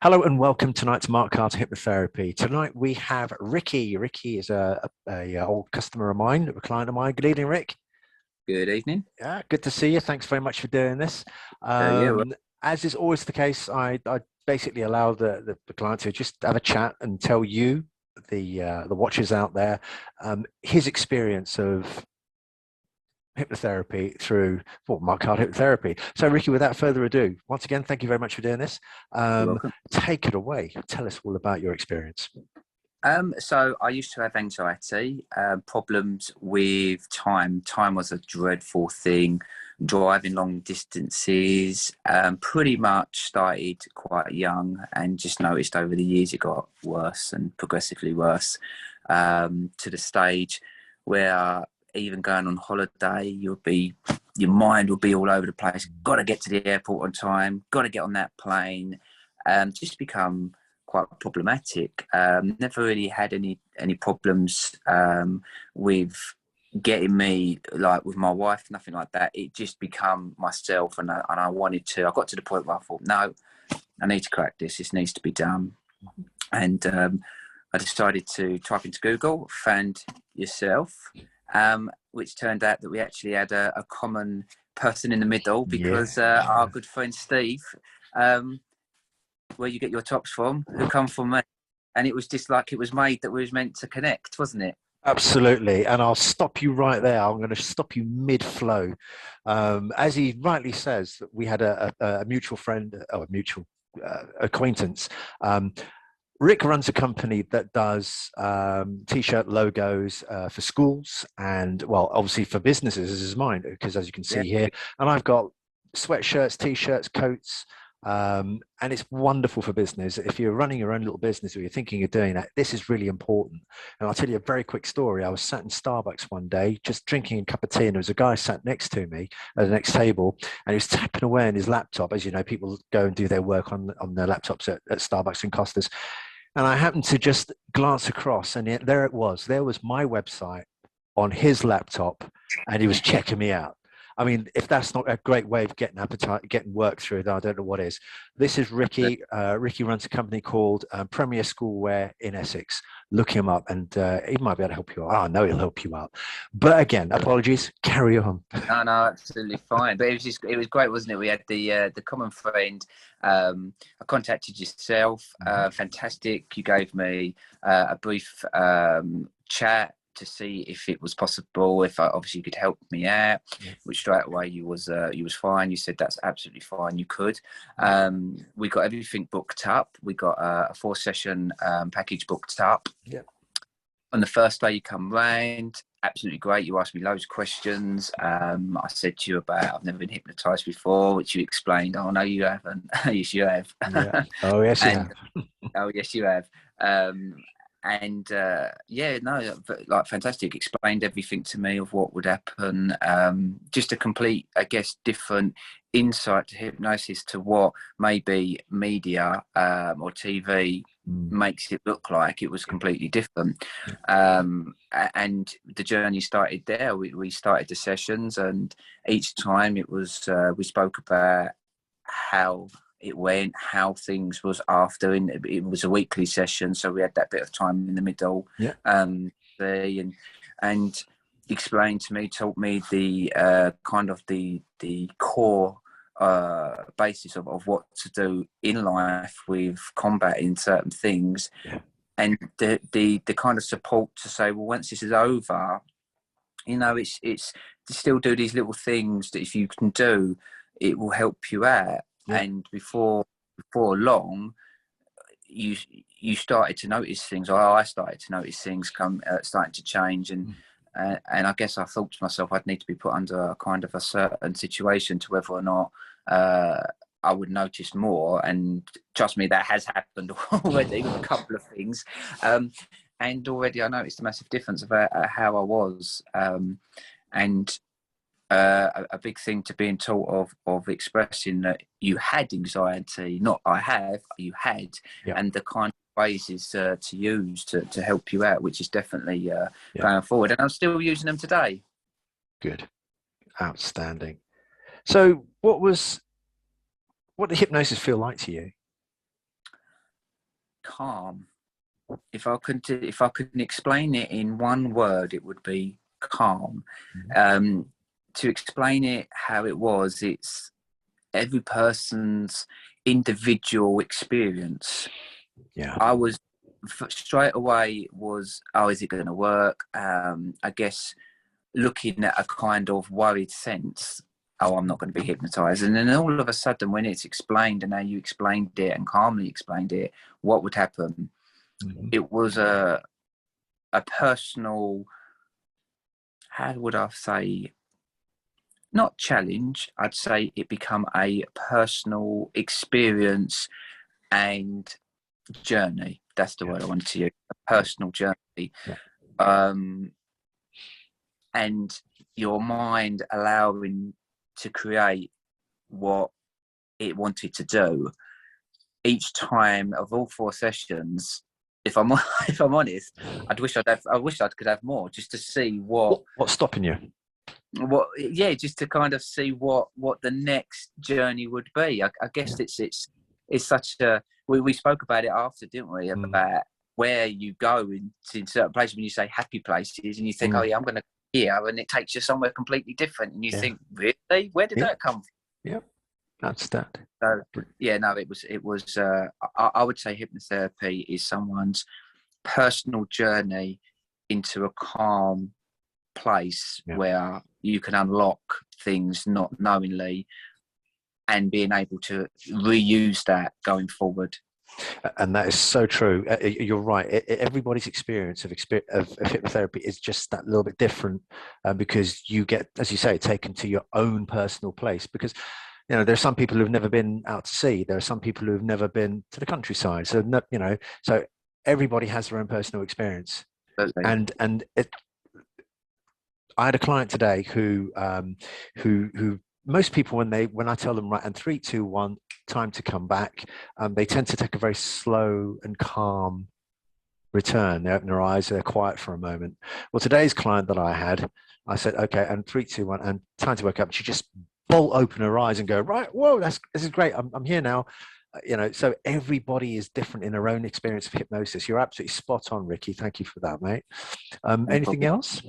Hello and welcome tonight to Mark Carter Hypnotherapy. Tonight we have Ricky. Ricky is a old customer of mine, a client of mine. Good evening, Rick. Good evening. Yeah, good to see you. Thanks very much for doing this. Yeah, well, As is always the case, I basically allow the client to just have a chat and tell you, the watchers out there, his experience of hypnotherapy through Mark Card Hypnotherapy. So, Ricky, without further ado, once again, thank you very much for doing this. you're welcome. Take it away. Tell us all about your experience. So I used to have anxiety, problems with time. Time was a dreadful thing. Driving long distances, pretty much started quite young and just noticed over the years it got worse and progressively worse, to the stage where even going on holiday, your mind will be all over the place. Got to get to the airport on time. Got to get on that plane. Just become quite problematic. Never really had any problems with getting me, like with my wife, nothing like that. It just become myself, and I wanted to. I got to the point where I thought, no, I need to crack this. This needs to be done. And I decided to type into Google, found yourself, which turned out that we actually had a common person in the middle, because our good friend Steve, where you get your tops from, who come from me. And it was just like it was made that we was meant to connect, wasn't it? Absolutely. And I'll stop you right there. I'm going to stop you mid-flow. As he rightly says, we had a mutual friend, or a mutual acquaintance. Rick runs a company that does T-shirt logos for schools and, well, obviously for businesses as is mine, because as you can see here, and I've got sweatshirts, T-shirts, coats, and it's wonderful for business. If you're running your own little business or you're thinking of doing that, this is really important. And I'll tell you a very quick story. I was sat in Starbucks one day, just drinking a cup of tea, and there was a guy sat next to me at the next table, and he was tapping away on his laptop. As you know, people go and do their work on their laptops at Starbucks and Costas. And I happened to just glance across, and there it was. There was my website on his laptop, and he was checking me out. I mean, if that's not a great way of getting appetite, getting work through, then I don't know what is. This is Ricky. Ricky runs a company called Premier Schoolwear in Essex. Look him up, and he might be able to help you out. I know he'll help you out. But again, apologies. Carry on. No, absolutely fine. But it was great, wasn't it? We had the common friend. I contacted yourself. Fantastic. You gave me a brief chat to see if it was possible, if obviously you could help me out, which straight away you was fine. You said that's absolutely fine, you could. We got everything booked up. We got a 4-session package booked up. On the first day you come round, absolutely great. You asked me loads of questions. I said to you about I've never been hypnotized before, which you explained. Oh no, you haven't. Yes, you have. Oh yes, you have. Oh yes, you have. Like fantastic. Explained everything to me of what would happen. Just a complete, I guess, different insight to hypnosis to what maybe media or TV makes it look like. It was completely different. And the journey started there. We started the sessions, and each time it was we spoke about how it went, how things was after, and it was a weekly session, so we had that bit of time in the middle. And explained to me, taught me the kind of the core basis of what to do in life with combating certain things, and the kind of support to say, well, once this is over, you know, it's to still do these little things that if you can do, it will help you out. And before long, you started to notice things, or I started to notice things starting to change, and I guess I thought to myself I'd need to be put under a kind of a certain situation to whether or not I would notice more. And trust me, that has happened already with a couple of things, and already I noticed a massive difference about how I was, and a big thing to being taught of expressing that you had anxiety, not I have, you had, and the kind of phrases to use to help you out, which is definitely going forward, and I'm still using them today. Good, outstanding. So what did hypnosis feel like to you? calm. If I could explain it in one word, it would be calm. To explain it how it was, it's every person's individual experience. Yeah. I was straight away was, oh, is it going to work? I guess looking at a kind of worried sense, oh, I'm not going to be hypnotized. And then all of a sudden, when it's explained and how you explained it and calmly explained it, what would happen? It was a personal, how would I say, not challenge, I'd say it become a personal experience and journey. That's the word I wanted to use, a personal journey. And your mind allowing to create what it wanted to do. Each time of all 4 sessions, if I'm honest, I wish I could have more, just to see what's stopping you. Just to kind of see what the next journey would be. I guess it's such a, we spoke about it after, didn't we, about where you go in certain places when you say happy places and you think, oh yeah, I'm going to here, and it takes you somewhere completely different, and you think, really, where did that come from? Yeah, that's that. So yeah, no, it was I would say hypnotherapy is someone's personal journey into a calm place where you can unlock things not knowingly and being able to reuse that going forward. And that is so true. You're right. Everybody's experience of hypnotherapy is just that little bit different, because you get, as you say, taken to your own personal place. Because there are some people who've never been out to sea. There are some people who've never been to the countryside. So so everybody has their own personal experience. Absolutely. And I had a client today who most people, when I tell them, right, and 3, 2, 1, time to come back, they tend to take a very slow and calm return. They open their eyes, they're quiet for a moment. Well, today's client that I had, I said, okay, and 3, 2, 1, and time to wake up. She just bolt open her eyes and go, right, whoa, this is great. I'm here now. So everybody is different in their own experience of hypnosis. You're absolutely spot on, Ricky. Thank you for that, mate. Anything else?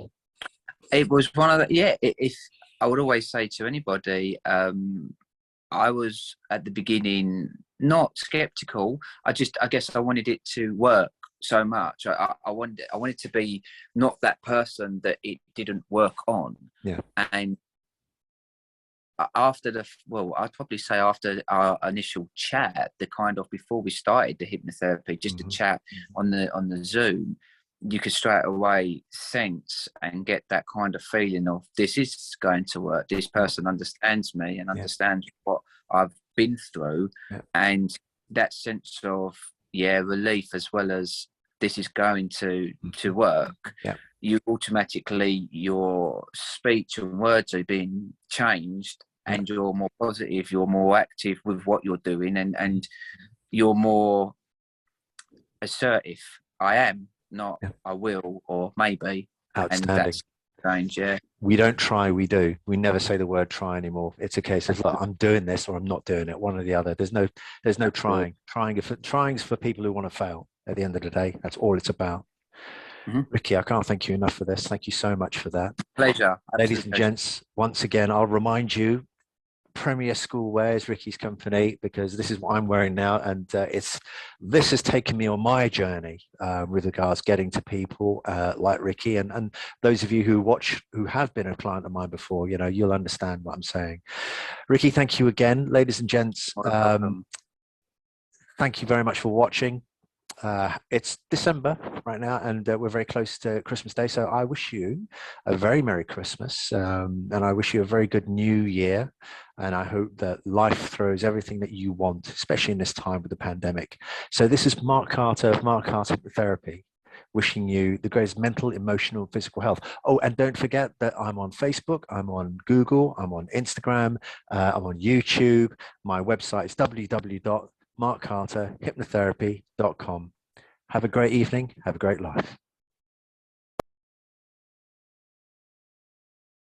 It was one of the, if I would always say to anybody, I was at the beginning not skeptical. I guess I wanted it to work so much. I wanted to be not that person that it didn't work on. Yeah. And after I'd probably say after our initial chat, the kind of before we started the hypnotherapy, just a chat on the Zoom, you could straight away sense and get that kind of feeling of this is going to work. This person understands me and understands what I've been through, and that sense of relief, as well as this is going to work. You automatically, your speech and words are being changed, and you're more positive, you're more active with what you're doing, and you're more assertive. I am, not I will or maybe. Outstanding. And that's strange. We don't try, we do. We never say the word try anymore. It's a case of, look, I'm doing this or I'm not doing it, one or the other. There's no trying. Trying's for people who want to fail. At the end of the day, that's all it's about. Ricky, I can't thank you enough for this. Thank you so much for that. Pleasure. Ladies and gents, once again, I'll remind you, Premier School Wear is Ricky's company, because this is what I'm wearing now, and this has taken me on my journey with regards getting to people like Ricky, and those of you who have been a client of mine before, you'll understand what I'm saying. Ricky, thank you again. Ladies and gents, thank you very much for watching. It's December right now, and we're very close to Christmas Day, so I wish you a very Merry Christmas, and I wish you a very good New Year, and I hope that life throws everything that you want, especially in this time with the pandemic. So this is Mark Carter of Mark Carter Hypnotherapy, wishing you the greatest mental, emotional, physical health. Oh, and don't forget that I'm on Facebook, I'm on Google, I'm on Instagram, I'm on YouTube. My website is www.markcarterhypnotherapy.com. Have a great evening. Have a great life.